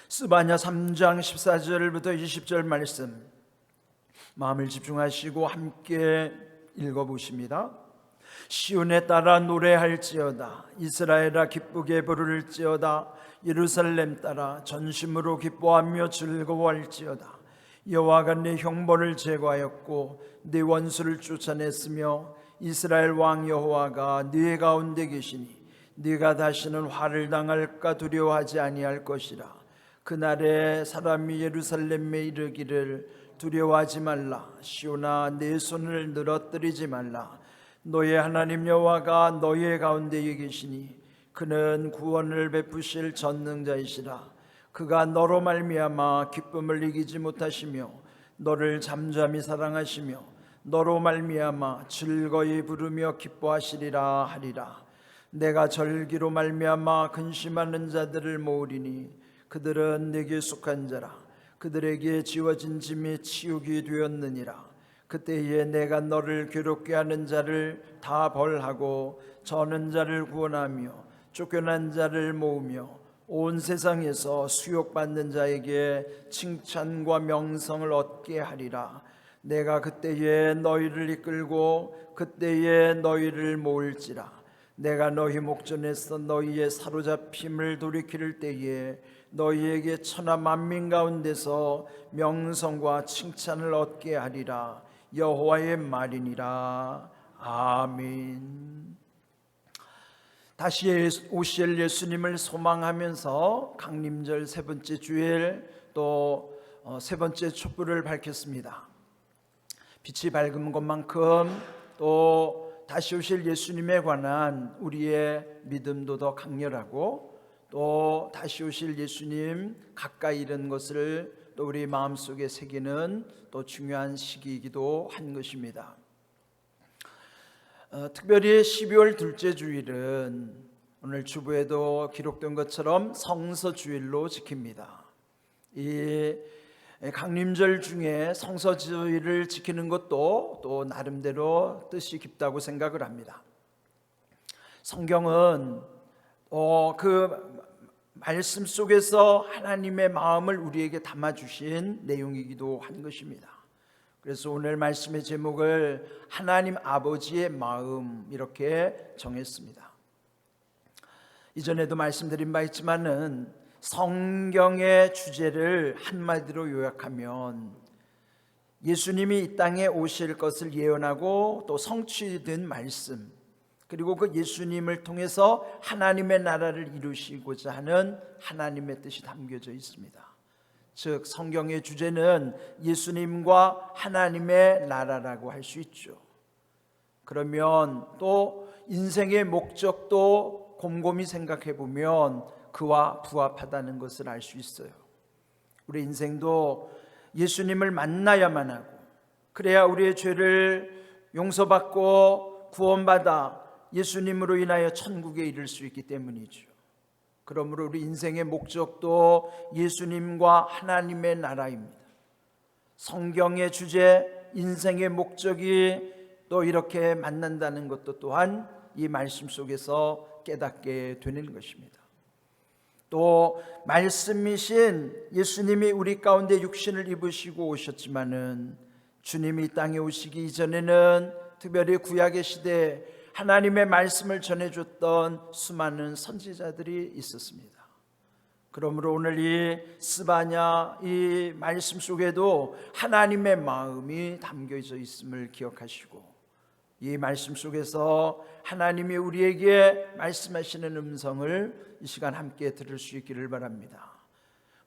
스바냐 3장 14절부터 20절 말씀 마음을 집중하시고 함께 읽어보십니다. 시온에 따라 노래할지어다. 이스라엘아 기쁘게 부를지어다. 예루살렘 따라 전심으로 기뻐하며 즐거워할지어다. 여호와가 네 형벌을 제거하였고 네 원수를 쫓아냈으며 이스라엘 왕 여호와가 네 가운데 계시니 네가 다시는 화를 당할까 두려워하지 아니할 것이라. 그날에 사람이 예루살렘에 이르기를 두려워하지 말라. 시온아 내 손을 늘어뜨리지 말라. 너의 하나님 여호와가 너의 가운데에 계시니 그는 구원을 베푸실 전능자이시라. 그가 너로 말미암아 기쁨을 이기지 못하시며 너를 잠잠히 사랑하시며 너로 말미암아 즐거이 부르며 기뻐하시리라 하리라. 내가 절기로 말미암아 근심하는 자들을 모으리니 그들은 내게 속한 자라. 그들에게 지워진 짐이 치우기 되었느니라. 그때에 내가 너를 괴롭게 하는 자를 다 벌하고 저는 자를 구원하며 쫓겨난 자를 모으며 온 세상에서 수욕받는 자에게 칭찬과 명성을 얻게 하리라. 내가 그때에 너희를 이끌고 그때에 너희를 모을지라. 내가 너희 목전에서 너희의 사로잡힘을 돌이킬 때에 너희에게 천하 만민 가운데서 명성과 칭찬을 얻게 하리라. 여호와의 말이니라. 아멘. 다시 오실 예수님을 소망하면서 강림절 세 번째 주일 또 세 번째 촛불을 밝혔습니다. 빛이 밝은 것만큼 또 다시 오실 예수님에 관한 우리의 믿음도 더 강렬하고 또 다시 오실 예수님 가까이 이른 것을 또 우리 마음속에 새기는 또 중요한 시기이기도 한 것입니다. 특별히 12월 둘째 주일은 오늘 주보에도 기록된 것처럼 성서주일로 지킵니다. 이 강림절 중에 성서주일을 지키는 것도 또 나름대로 뜻이 깊다고 생각을 합니다. 성경은 그 말씀 속에서 하나님의 마음을 우리에게 담아주신 내용이기도 한 것입니다. 그래서 오늘 말씀의 제목을 하나님 아버지의 마음 이렇게 정했습니다. 이전에도 말씀드린 바 있지만은 성경의 주제를 한마디로 요약하면 예수님이 이 땅에 오실 것을 예언하고 또 성취된 말씀, 그리고 그 예수님을 통해서 하나님의 나라를 이루시고자 하는 하나님의 뜻이 담겨져 있습니다. 즉 성경의 주제는 예수님과 하나님의 나라라고 할 수 있죠. 그러면 또 인생의 목적도 곰곰이 생각해 보면 그와 부합하다는 것을 알 수 있어요. 우리 인생도 예수님을 만나야만 하고 그래야 우리의 죄를 용서받고 구원받아 예수님으로 인하여 천국에 이를 수 있기 때문이죠. 그러므로 우리 인생의 목적도 예수님과 하나님의 나라입니다. 성경의 주제, 인생의 목적이 또 이렇게 만난다는 것도 또한 이 말씀 속에서 깨닫게 되는 것입니다. 또 말씀이신 예수님이 우리 가운데 육신을 입으시고 오셨지만은 주님이 이 땅에 오시기 이전에는 특별히 구약의 시대에 하나님의 말씀을 전해줬던 수많은 선지자들이 있었습니다. 그러므로 오늘 이 스바냐 이 말씀 속에도 하나님의 마음이 담겨져 있음을 기억하시고 이 말씀 속에서 하나님이 우리에게 말씀하시는 음성을 이 시간 함께 들을 수 있기를 바랍니다.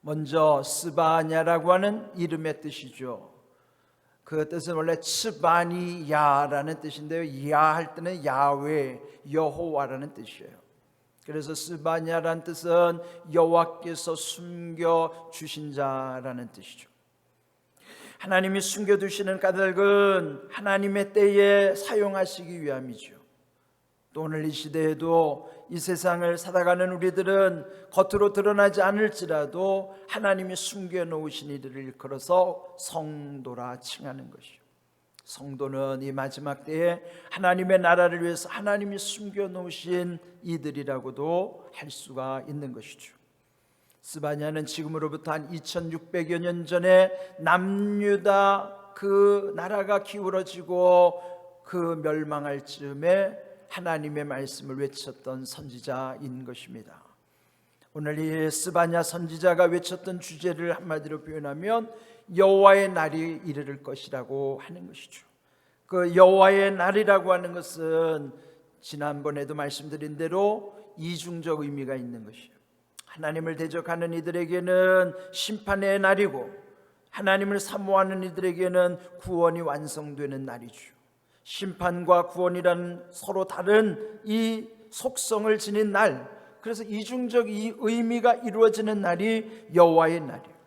먼저 스바냐라고 하는 이름의 뜻이죠. 그 뜻은 원래 츠바니야라는 뜻인데요, 야 할 때는 야훼, 여호와라는 뜻이에요. 그래서 스바냐라는 뜻은 여호와께서 숨겨주신 자라는 뜻이죠. 하나님이 숨겨두시는 까닭은 하나님의 때에 사용하시기 위함이죠. 또 오늘 이 시대에도 이 세상을 살아가는 우리들은 겉으로 드러나지 않을지라도 하나님이 숨겨놓으신 이들을 일컬어서 성도라 칭하는 것이요, 성도는 이 마지막 때에 하나님의 나라를 위해서 하나님이 숨겨놓으신 이들이라고도 할 수가 있는 것이죠. 스바냐는 지금으로부터 한 2600여 년 전에 남유다 그 나라가 기울어지고 그 멸망할 즈음에 하나님의 말씀을 외쳤던 선지자인 것입니다. 오늘 이 스바냐 선지자가 외쳤던 주제를 한마디로 표현하면 여호와의 날이 이르를 것이라고 하는 것이죠. 그 여호와의 날이라고 하는 것은 지난번에도 말씀드린 대로 이중적 의미가 있는 것이에요. 하나님을 대적하는 이들에게는 심판의 날이고, 하나님을 사모하는 이들에게는 구원이 완성되는 날이죠. 심판과 구원이라는 서로 다른 이 속성을 지닌 날, 그래서 이중적 이 의미가 이루어지는 날이 여호와의 날이에요.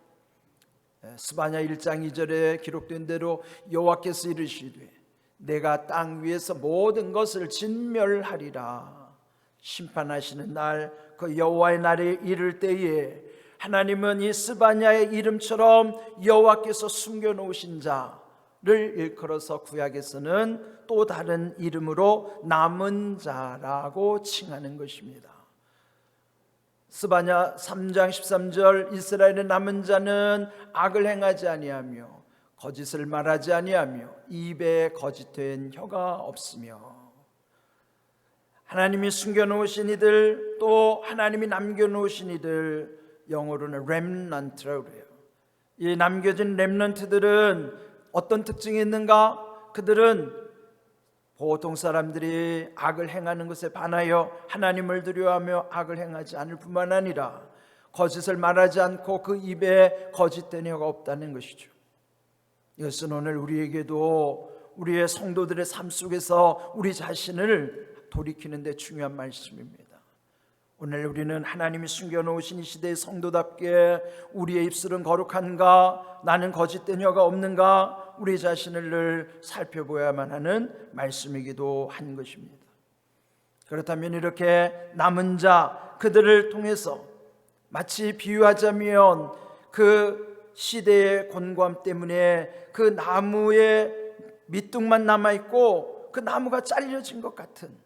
스바냐 1장 2절에 기록된 대로 여호와께서 이르시되 내가 땅 위에서 모든 것을 진멸하리라. 심판하시는 날, 그 여호와의 날이 이를 때에 하나님은 이 스바냐의 이름처럼 여호와께서 숨겨놓으신 자를 일컬어서 구약에서는 또 다른 이름으로 남은 자라고 칭하는 것입니다. 스바냐 3장 13절 이스라엘의 남은 자는 악을 행하지 아니하며 거짓을 말하지 아니하며 입에 거짓된 혀가 없으며, 하나님이 숨겨놓으신 이들, 또 하나님이 남겨놓으신 이들, 영어로는 렘넌트라고 해요. 이 남겨진 렘넌트들은 어떤 특징이 있는가? 그들은 보통 사람들이 악을 행하는 것에 반하여 하나님을 두려워하며 악을 행하지 않을 뿐만 아니라 거짓을 말하지 않고 그 입에 거짓된 혀가 없다는 것이죠. 이것은 오늘 우리에게도 우리의 성도들의 삶 속에서 우리 자신을 돌이키는 데 중요한 말씀입니다. 오늘 우리는 하나님이 숨겨놓으신 이 시대의 성도답게 우리의 입술은 거룩한가, 나는 거짓된 혀가 없는가, 우리 자신을 늘 살펴보야만 하는 말씀이기도 한 것입니다. 그렇다면 이렇게 남은 자, 그들을 통해서 마치 비유하자면 그 시대의 곤고함 때문에 그 나무에 밑둥만 남아있고 그 나무가 잘려진 것 같은,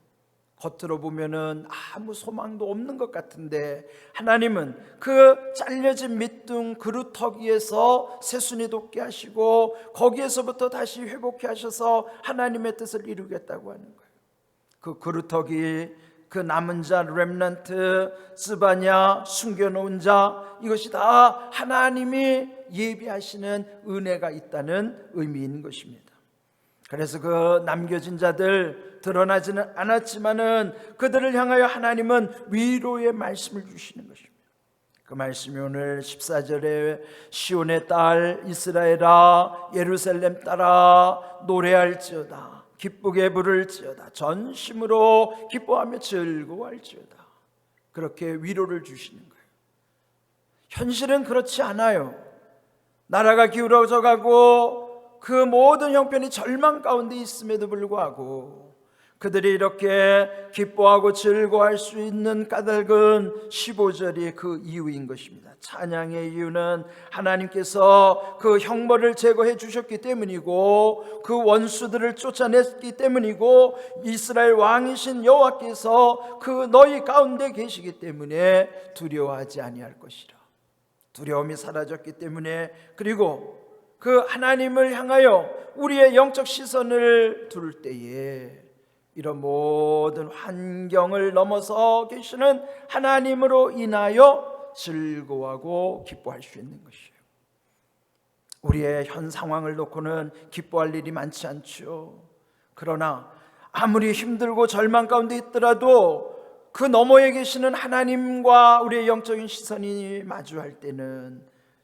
겉으로 보면은 아무 소망도 없는 것 같은데, 하나님은 그 잘려진 밑둥 그루터기에서 새순이 돋게 하시고 거기에서부터 다시 회복해 하셔서 하나님의 뜻을 이루겠다고 하는 거예요. 그 그루터기, 그 남은 자, 렘넌트, 스바냐, 숨겨놓은 자, 이것이 다 하나님이 예비하시는 은혜가 있다는 의미인 것입니다. 그래서 그 남겨진 자들, 드러나지는 않았지만은 그들을 향하여 하나님은 위로의 말씀을 주시는 것입니다. 그 말씀이 오늘 14절에 시온의 딸 이스라엘아, 예루살렘 딸아, 노래할지어다, 기쁘게 부를지어다, 전심으로 기뻐하며 즐거워할지어다, 그렇게 위로를 주시는 거예요. 현실은 그렇지 않아요. 나라가 기울어져 가고 그 모든 형편이 절망 가운데 있음에도 불구하고 그들이 이렇게 기뻐하고 즐거워할 수 있는 까닭은 15절이 그 이유인 것입니다. 찬양의 이유는 하나님께서 그 형벌을 제거해 주셨기 때문이고, 그 원수들을 쫓아냈기 때문이고, 이스라엘 왕이신 여호와께서 그 너희 가운데 계시기 때문에 두려워하지 아니할 것이라. 두려움이 사라졌기 때문에, 그리고 그 하나님을 향하여 우리의 영적 시선을 둘 때에 이런 모든 환경을 넘어서 계시는 하나님으로 인하여 즐거워하고 기뻐할 수 있는 것이에요. 우리의 현 상황을 놓고는 기뻐할 일이 많지 않죠. 그러나 아무리 힘들고 절망 가운데 있더라도 그 너머에 계시는 하나님과 우리의 영적인 시선이 마주할 때는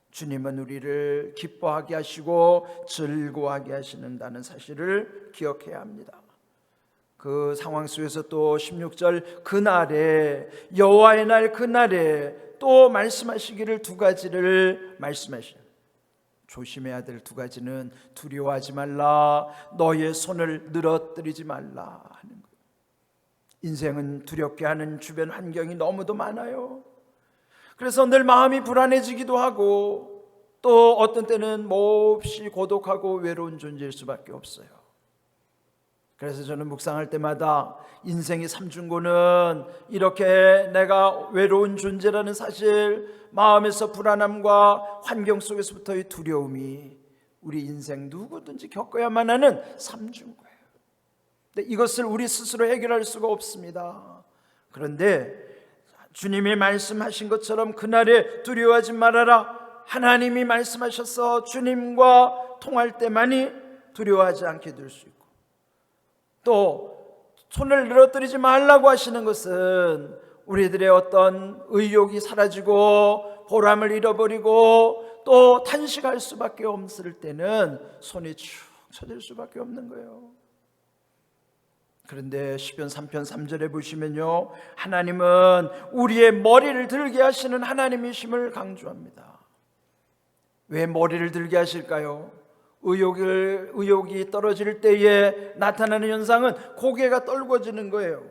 주님은 우리를 기뻐하게 하시고 즐거워하게 하시는다는 사실을 기억해야 합니다. 그 상황 속에서 또 16절 그날에, 여호와의 날 그날에 또 말씀하시기를 두 가지를 말씀하시죠. 조심해야 될 두 가지는 두려워하지 말라, 너의 손을 늘어뜨리지 말라 하는 거예요. 인생은 두렵게 하는 주변 환경이 너무도 많아요. 그래서 늘 마음이 불안해지기도 하고, 또 어떤 때는 몹시 고독하고 외로운 존재일 수밖에 없어요. 그래서 저는 묵상할 때마다 인생이 삼중고는 이렇게 내가 외로운 존재라는 사실, 마음에서 불안함과 환경 속에서부터의 두려움이 우리 인생 누구든지 겪어야만 하는 삼중고예요. 근데 이것을 우리 스스로 해결할 수가 없습니다. 그런데 주님이 말씀하신 것처럼 그날에 두려워하지 말아라, 하나님이 말씀하셔서 주님과 통할 때만이 두려워하지 않게 될 수 있고, 또 손을 늘어뜨리지 말라고 하시는 것은 우리들의 어떤 의욕이 사라지고 보람을 잃어버리고 또 탄식할 수밖에 없을 때는 손이 축 처질 수밖에 없는 거예요. 그런데 시편 3편 3절에 보시면요, 하나님은 우리의 머리를 들게 하시는 하나님이심을 강조합니다. 왜 머리를 들게 하실까요? 의욕이 떨어질 때에 나타나는 현상은 고개가 떨궈지는 거예요.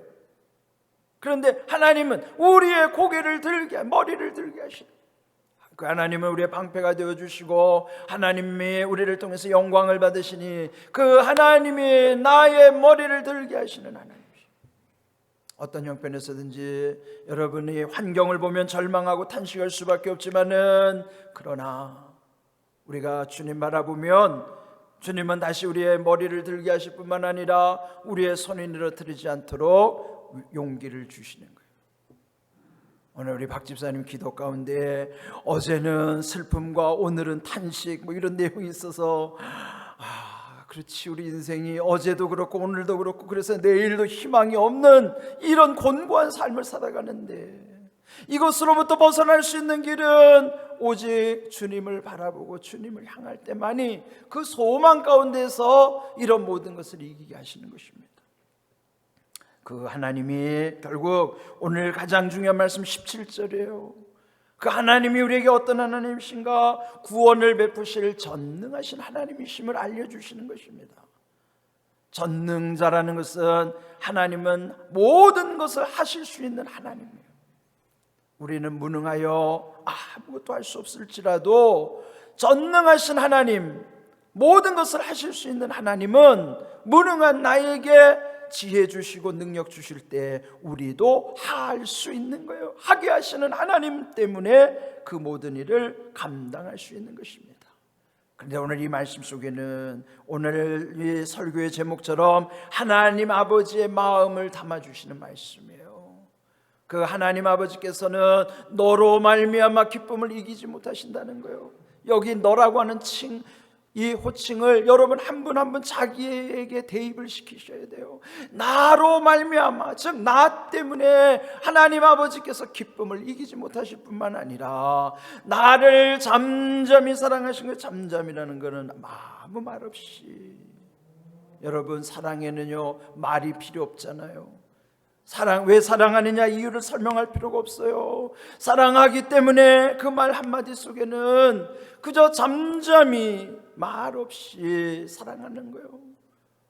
그런데 하나님은 우리의 고개를 들게, 머리를 들게 하시는, 그 하나님은 우리의 방패가 되어주시고 하나님이 우리를 통해서 영광을 받으시니 그 하나님이 나의 머리를 들게 하시는 하나님이십니다. 어떤 형편에서든지 여러분이 환경을 보면 절망하고 탄식할 수밖에 없지만은, 그러나 우리가 주님 바라보면 주님은 다시 우리의 머리를 들게 하실 뿐만 아니라 우리의 손이 늘어뜨리지 않도록 용기를 주시는 거예요. 오늘 우리 박 집사님 기도 가운데 어제는 슬픔과 오늘은 탄식 이런 내용이 있어서, 그렇지, 우리 인생이 어제도 그렇고 오늘도 그렇고 그래서 내일도 희망이 없는 이런 곤고한 삶을 살아가는데, 이것으로부터 벗어날 수 있는 길은 오직 주님을 바라보고 주님을 향할 때만이 그 소망 가운데서 이런 모든 것을 이기게 하시는 것입니다. 그 하나님이 결국 오늘 가장 중요한 말씀 17절이에요. 그 하나님이 우리에게 어떤 하나님이신가? 구원을 베푸실 전능하신 하나님이심을 알려주시는 것입니다. 전능자라는 것은 하나님은 모든 것을 하실 수 있는 하나님이에요. 우리는 무능하여 아무것도 할 수 없을지라도 전능하신 하나님, 모든 것을 하실 수 있는 하나님은 무능한 나에게 지혜 주시고 능력 주실 때 우리도 할 수 있는 거예요. 하게 하시는 하나님 때문에 그 모든 일을 감당할 수 있는 것입니다. 그런데 오늘 이 말씀 속에는 오늘 이 설교의 제목처럼 하나님 아버지의 마음을 담아주시는 말씀이에요. 그 하나님 아버지께서는 너로 말미암아 기쁨을 이기지 못하신다는 거예요. 여기 너라고 하는 이 호칭을 여러분 한 분 한 분 자기에게 대입을 시키셔야 돼요. 나로 말미암아, 즉 나 때문에 하나님 아버지께서 기쁨을 이기지 못하실 뿐만 아니라 나를 잠잠히 사랑하신 거, 잠잠이라는 것은 아무 말 없이, 여러분 사랑에는요 말이 필요 없잖아요. 왜 사랑하느냐 이유를 설명할 필요가 없어요. 사랑하기 때문에 그 말 한마디 속에는 그저 잠잠히 말 없이 사랑하는 거예요.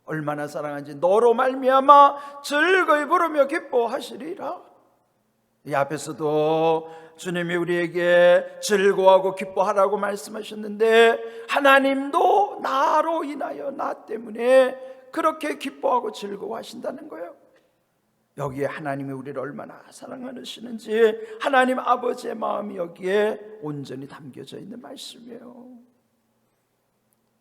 얼마나 사랑한지, 너로 말미암아 즐거이 부르며 기뻐하시리라. 이 앞에서도 주님이 우리에게 즐거워하고 기뻐하라고 말씀하셨는데, 하나님도 나로 인하여, 나 때문에 그렇게 기뻐하고 즐거워하신다는 거예요. 여기에 하나님이 우리를 얼마나 사랑하시는지 하나님 아버지의 마음이 여기에 온전히 담겨져 있는 말씀이에요.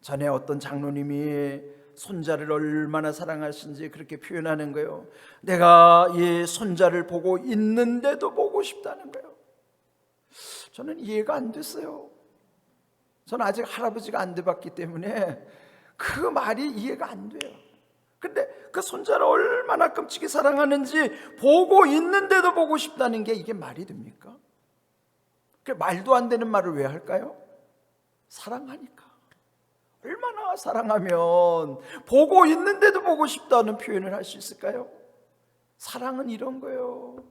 전에 어떤 장로님이 손자를 얼마나 사랑하시는지 그렇게 표현하는 거예요. 내가 이 손자를 보고 있는데도 보고 싶다는 거예요. 저는 이해가 안 됐어요. 저는 아직 할아버지가 안 돼봤기 때문에 그 말이 이해가 안 돼요. 근데 그 손자를 얼마나 끔찍이 사랑하는지 보고 있는데도 보고 싶다는 게 이게 말이 됩니까? 말도 안 되는 말을 왜 할까요? 사랑하니까. 얼마나 사랑하면 보고 있는데도 보고 싶다는 표현을 할 수 있을까요? 사랑은 이런 거예요.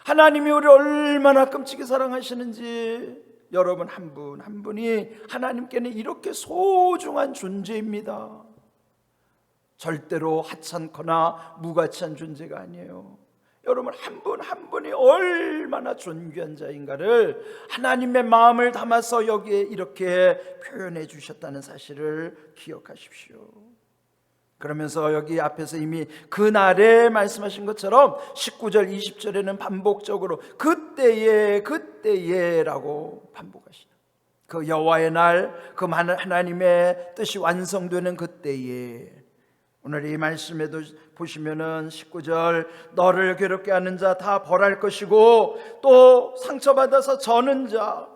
하나님이 우리를 얼마나 끔찍이 사랑하시는지 여러분 한 분 한 분이 하나님께는 이렇게 소중한 존재입니다. 절대로 하찮거나 무가치한 존재가 아니에요. 여러분 한 분 한 분이 얼마나 존귀한 자인가를 하나님의 마음을 담아서 여기에 이렇게 표현해 주셨다는 사실을 기억하십시오. 그러면서 여기 앞에서 이미 그날에 말씀하신 것처럼 19절 20절에는 반복적으로 그때에라고 반복하시는, 그 여호와의 날, 그 하나님의 뜻이 완성되는 그때에. 오늘 이 말씀에도 보시면은 19절, 너를 괴롭게 하는 자 다 벌할 것이고, 또 상처받아서 저는 자,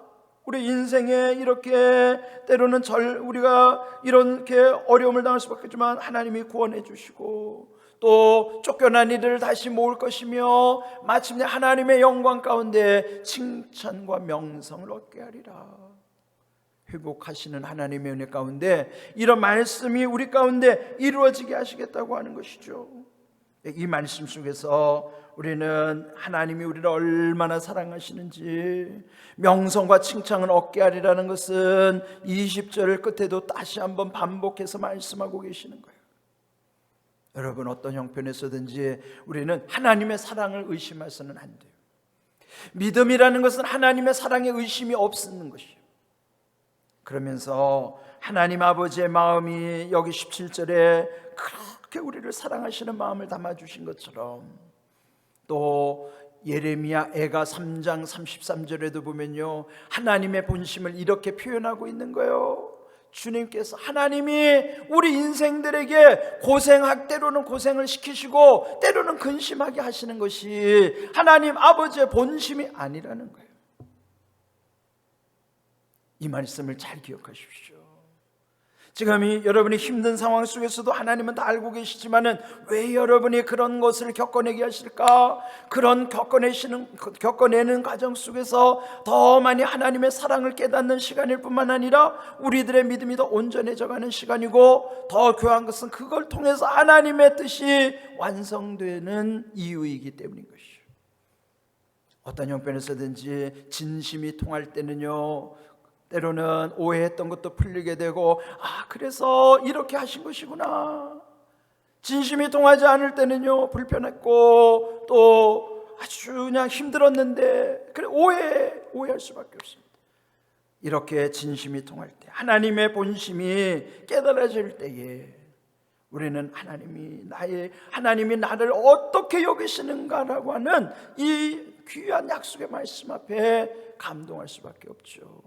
우리 인생에 이렇게 때로는 우리가 이렇게 어려움을 당할 수밖에 없지만 하나님이 구원해 주시고, 또 쫓겨난 이들을 다시 모을 것이며 마침내 하나님의 영광 가운데 칭찬과 명성을 얻게 하리라. 회복하시는 하나님의 은혜 가운데 이런 말씀이 우리 가운데 이루어지게 하시겠다고 하는 것이죠. 이 말씀 속에서 우리는 하나님이 우리를 얼마나 사랑하시는지, 명성과 칭찬을 얻게 하리라는 것은 20절 끝에도 다시 한번 반복해서 말씀하고 계시는 거예요. 여러분, 어떤 형편에서든지 우리는 하나님의 사랑을 의심해서는 안 돼요. 믿음이라는 것은 하나님의 사랑에 의심이 없는 것이에요. 그러면서 하나님 아버지의 마음이 여기 17절에 그렇게 우리를 사랑하시는 마음을 담아주신 것처럼, 또 예레미야 애가 3장 33절에도 보면요, 하나님의 본심을 이렇게 표현하고 있는 거예요. 주님께서, 하나님이 우리 인생들에게 때로는 고생을 시키시고 때로는 근심하게 하시는 것이 하나님 아버지의 본심이 아니라는 거예요. 이 말씀을 잘 기억하십시오. 지금 여러분이 힘든 상황 속에서도 하나님은 다 알고 계시지만은 왜 여러분이 그런 것을 겪어내게 하실까? 그런 겪어내는 과정 속에서 더 많이 하나님의 사랑을 깨닫는 시간일 뿐만 아니라 우리들의 믿음이 더 온전해져 가는 시간이고, 더 귀한 것은 그걸 통해서 하나님의 뜻이 완성되는 이유이기 때문인 것이죠. 어떤 형편에서든지 진심이 통할 때는요, 때로는 오해했던 것도 풀리게 되고, 그래서 이렇게 하신 것이구나. 진심이 통하지 않을 때는요, 불편했고 또 아주 그냥 힘들었는데, 그래 오해할 수밖에 없습니다. 이렇게 진심이 통할 때, 하나님의 본심이 깨달아질 때에 우리는 하나님이 나를 어떻게 여기시는가라고 하는 이 귀한 약속의 말씀 앞에 감동할 수밖에 없죠.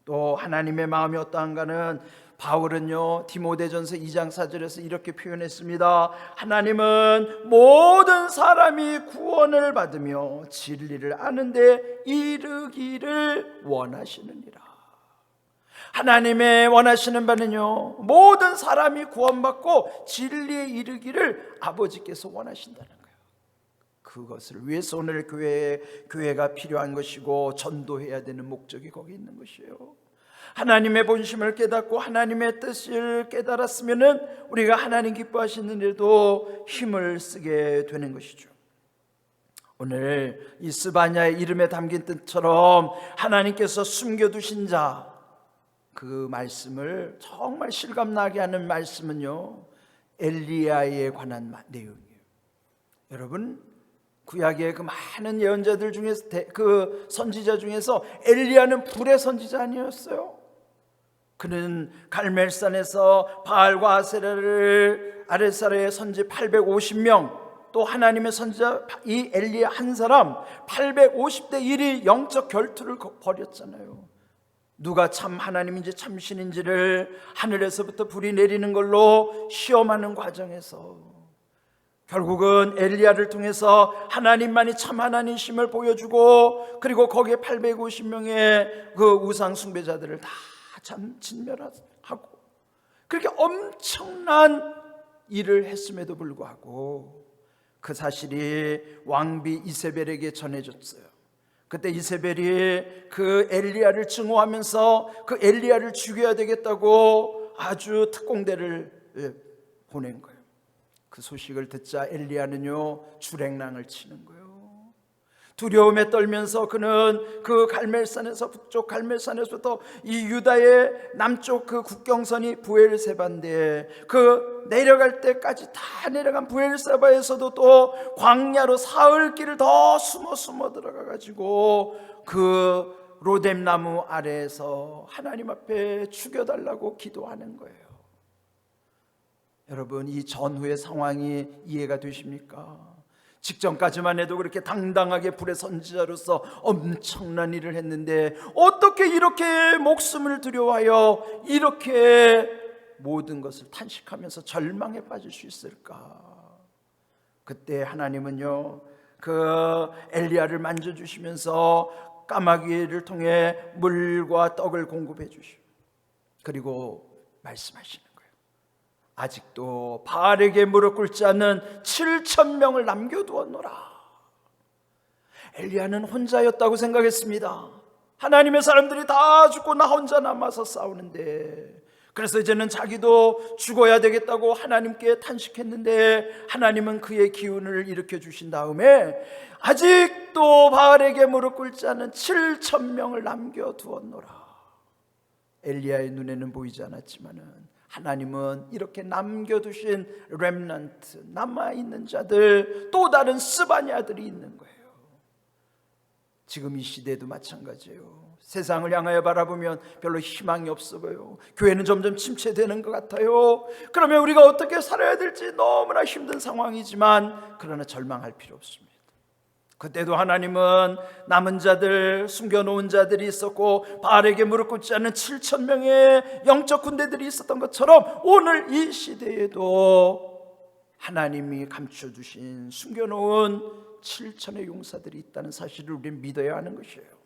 또 하나님의 마음이 어떠한가는 바울은요, 디모데전서 2장 4절에서 이렇게 표현했습니다. 하나님은 모든 사람이 구원을 받으며 진리를 아는데 이르기를 원하시느니라. 하나님의 원하시는 바는요, 모든 사람이 구원받고 진리에 이르기를 아버지께서 원하신다는 거예요. 그것을 위해서 오늘 교회가 필요한 것이고 전도해야 되는 목적이 거기 있는 것이에요. 하나님의 본심을 깨닫고 하나님의 뜻을 깨달았으면은 우리가 하나님 기뻐하시는 일에도 힘을 쓰게 되는 것이죠. 오늘 이 스바냐의 이름에 담긴 뜻처럼 하나님께서 숨겨두신 자, 그 말씀을 정말 실감나게 하는 말씀은요, 엘리야에 관한 내용이에요. 여러분, 구약의 그 많은 예언자들 중에서 그 선지자 중에서 엘리야는 불의 선지자 아니었어요? 그는 갈멜산에서 바알과 아세라의 선지 850명, 또 하나님의 선지자 이 엘리야 한 사람 850대 1이 영적 결투를 벌였잖아요. 누가 참 하나님인지 참신인지를 하늘에서부터 불이 내리는 걸로 시험하는 과정에서 결국은 엘리야를 통해서 하나님만이 참 하나님심을 보여주고, 그리고 거기에 850명의 그 우상 숭배자들을 다 진멸하고, 그렇게 엄청난 일을 했음에도 불구하고 그 사실이 왕비 이세벨에게 전해졌어요. 그때 이세벨이 그 엘리야를 증오하면서 그 엘리야를 죽여야 되겠다고 아주 특공대를 보낸 거예요. 그 소식을 듣자 엘리야는요, 주랭랑을 치는 거예요. 두려움에 떨면서 그는 그 북쪽 갈멜산에서부터 이 유다의 남쪽 그 국경선이 부엘세바인데, 그 내려갈 때까지 다 내려간 부엘세바에서도 또 광야로 사흘 길을 더 숨어 들어가 가지고 그 로뎀나무 아래에서 하나님 앞에 죽여달라고 기도하는 거예요. 여러분, 이 전후의 상황이 이해가 되십니까? 직전까지만 해도 그렇게 당당하게 불의 선지자로서 엄청난 일을 했는데 어떻게 이렇게 목숨을 들여와여 이렇게 모든 것을 탄식하면서 절망에 빠질 수 있을까? 그때 하나님은요, 그 엘리야를 만져주시면서 까마귀를 통해 물과 떡을 공급해 주시고, 그리고 말씀하시는 거예요. 아직도 바알에게 무릎 꿇지 않는 7,000명을 남겨두었노라. 엘리야는 혼자였다고 생각했습니다. 하나님의 사람들이 다 죽고 나 혼자 남아서 싸우는데, 그래서 이제는 자기도 죽어야 되겠다고 하나님께 탄식했는데 하나님은 그의 기운을 일으켜 주신 다음에 아직도 바알에게 무릎 꿇지 않은 7,000명을 남겨두었노라. 엘리야의 눈에는 보이지 않았지만은 하나님은 이렇게 남겨두신 렘넌트, 남아있는 자들, 또 다른 스바냐들이 있는 거예요. 지금 이 시대도 마찬가지예요. 세상을 향하여 바라보면 별로 희망이 없어 보여요. 교회는 점점 침체되는 것 같아요. 그러면 우리가 어떻게 살아야 될지 너무나 힘든 상황이지만, 그러나 절망할 필요 없습니다. 그때도 하나님은 남은 자들, 숨겨놓은 자들이 있었고 바알에게 무릎 꿇지 않는 7,000명의 영적 군대들이 있었던 것처럼 오늘 이 시대에도 하나님이 감춰주신 숨겨놓은 7,000의 용사들이 있다는 사실을 우리는 믿어야 하는 것이에요.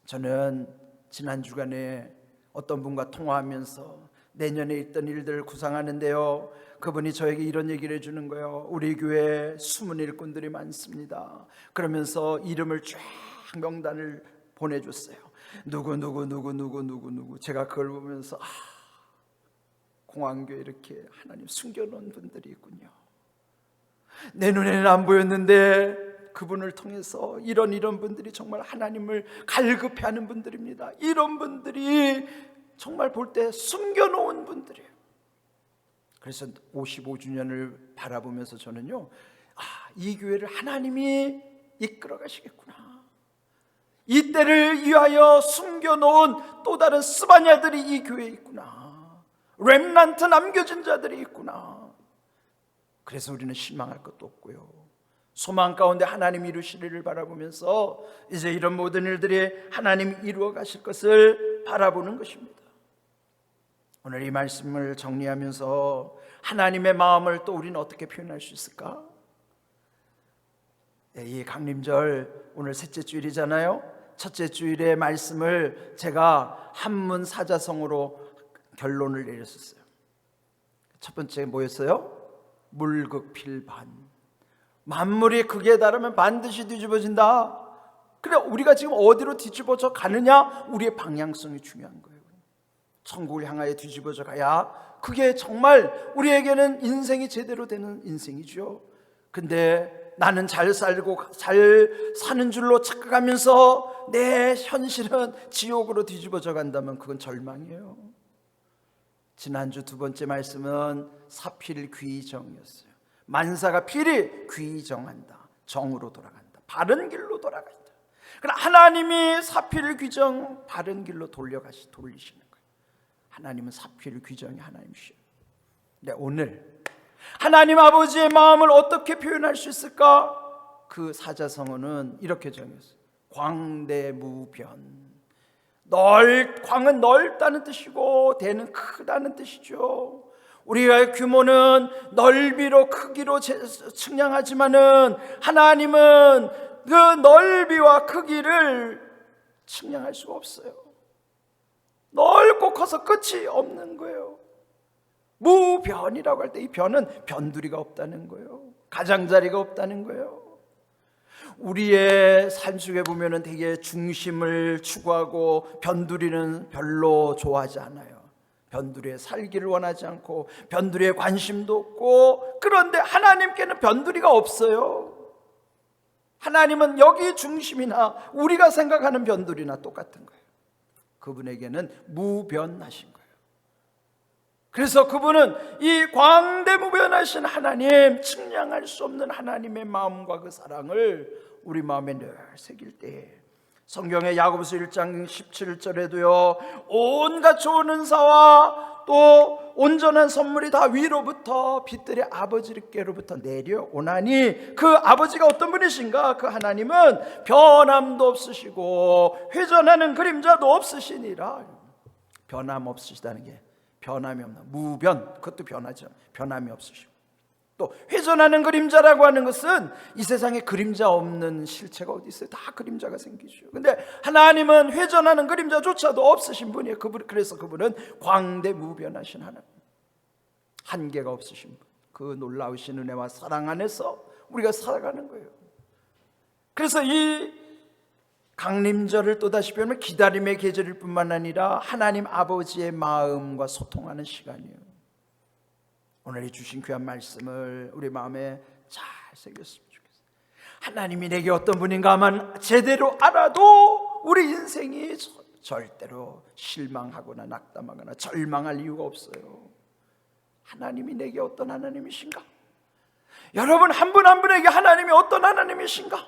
저는 지난 주간에 어떤 분과 통화하면서 내년에 있던 일들을 구상하는데요, 그분이 저에게 이런 얘기를 해주는 거예요. 우리 교회에 숨은 일꾼들이 많습니다. 그러면서 이름을 쫙 명단을 보내줬어요. 누구. 제가 그걸 보면서 공항교회 이렇게 하나님 숨겨놓은 분들이 있군요. 내 눈에는 안 보였는데 그분을 통해서 이런 분들이 정말 하나님을 갈급해하는 분들입니다. 이런 분들이 정말 볼 때 숨겨놓은 분들이에요. 그래서 55주년을 바라보면서 저는요, 이 교회를 하나님이 이끌어 가시겠구나. 이 때를 위하여 숨겨놓은 또 다른 스바냐들이 이 교회에 있구나. 렘넌트 남겨진 자들이 있구나. 그래서 우리는 실망할 것도 없고요, 소망 가운데 하나님 이루실 일을 바라보면서 이제 이런 모든 일들이 하나님이 이루어 가실 것을 바라보는 것입니다. 오늘 이 말씀을 정리하면서 하나님의 마음을 또 우리는 어떻게 표현할 수 있을까? 이 강림절 오늘 셋째 주일이잖아요. 첫째 주일의 말씀을 제가 한문 사자성어로 결론을 내렸었어요. 첫 번째 뭐였어요? 물극필반. 만물이 극에 달하면 반드시 뒤집어진다. 그래, 우리가 지금 어디로 뒤집어져 가느냐, 우리의 방향성이 중요한 거예요. 천국을 향하여 뒤집어져 가야 그게 정말 우리에게는 인생이 제대로 되는 인생이죠. 근데 나는 잘 살고 잘 사는 줄로 착각하면서 내 현실은 지옥으로 뒤집어져 간다면 그건 절망이에요. 지난주 두 번째 말씀은 사필귀정이었어요. 만사가 필히 귀정한다. 정으로 돌아간다. 바른 길로 돌아간다. 그러나 하나님이 사필귀정 바른 길로 돌리시는 거예요. 하나님은 사필귀정이 하나님이시죠. 근데 오늘 하나님 아버지의 마음을 어떻게 표현할 수 있을까? 그 사자성어는 이렇게 정했어요. 광대무변. 광은 넓다는 뜻이고 대는 크다는 뜻이죠. 우리가 규모는 넓이로 크기로 측량하지만은 하나님은 그 넓이와 크기를 측량할 수가 없어요. 넓고 커서 끝이 없는 거예요. 무변이라고 할 때 이 변은 변두리가 없다는 거예요. 가장자리가 없다는 거예요. 우리의 삶 속에 보면은 되게 중심을 추구하고 변두리는 별로 좋아하지 않아요. 변두리에 살기를 원하지 않고 변두리에 관심도 없고, 그런데 하나님께는 변두리가 없어요. 하나님은 여기 중심이나 우리가 생각하는 변두리나 똑같은 거예요. 그분에게는 무변하신 거예요. 그래서 그분은 이 광대무변하신 하나님, 측량할 수 없는 하나님의 마음과 그 사랑을 우리 마음에 늘 새길 때, 성경의 야고보서 1장 17절에도요 온갖 좋은 은사와 또 온전한 선물이 다 위로부터 빛들의 아버지께로부터 내려오나니 그 아버지가 어떤 분이신가? 그 하나님은 변함도 없으시고 회전하는 그림자도 없으시니라. 변함 없으시다는 게 변함이 없나, 무변, 그것도 변하죠. 변함이 없으시고, 또 회전하는 그림자라고 하는 것은 이 세상에 그림자 없는 실체가 어디 있어요? 다 그림자가 생기죠. 근데 하나님은 회전하는 그림자조차도 없으신 분이에요. 그래서 그분은 광대무변하신 하나님, 한계가 없으신 분, 그 놀라우신 은혜와 사랑 안에서 우리가 살아가는 거예요. 그래서 이 강림절을 또다시 배우면 기다림의 계절일 뿐만 아니라 하나님 아버지의 마음과 소통하는 시간이에요. 오늘 이 주신 귀한 말씀을 우리 마음에 잘 새겼으면 좋겠어요. 하나님이 내게 어떤 분인가만 제대로 알아도 우리 인생이 절대로 실망하거나 낙담하거나 절망할 이유가 없어요. 하나님이 내게 어떤 하나님이신가? 여러분 한 분 한 분에게 하나님이 어떤 하나님이신가?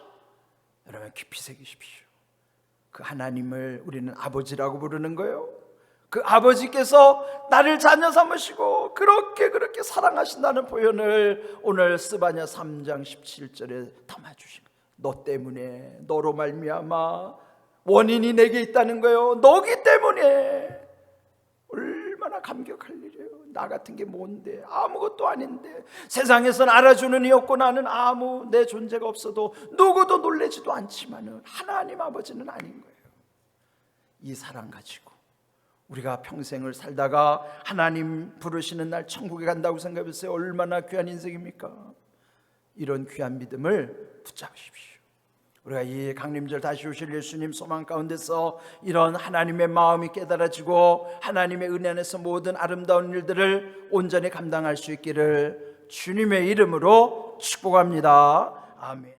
여러분 깊이 새기십시오. 그 하나님을 우리는 아버지라고 부르는 거예요. 그 아버지께서 나를 자녀 삼으시고 그렇게 사랑하신다는 표현을 오늘 스바냐 3장 17절에 담아주신 거예요. 너 때문에, 너로 말미암아 원인이 내게 있다는 거예요. 너기 때문에. 얼마나 감격할 일이에요. 나 같은 게 뭔데, 아무것도 아닌데, 세상에선 알아주는 이 없고 나는 아무 내 존재가 없어도 누구도 놀래지도 않지만은 하나님 아버지는 아닌 거예요. 이 사랑 가지고 우리가 평생을 살다가 하나님 부르시는 날 천국에 간다고 생각해보세요. 얼마나 귀한 인생입니까? 이런 귀한 믿음을 붙잡으십시오. 우리가 이 강림절 다시 오실 예수님 소망 가운데서 이런 하나님의 마음이 깨달아지고 하나님의 은혜 안에서 모든 아름다운 일들을 온전히 감당할 수 있기를 주님의 이름으로 축복합니다. 아멘.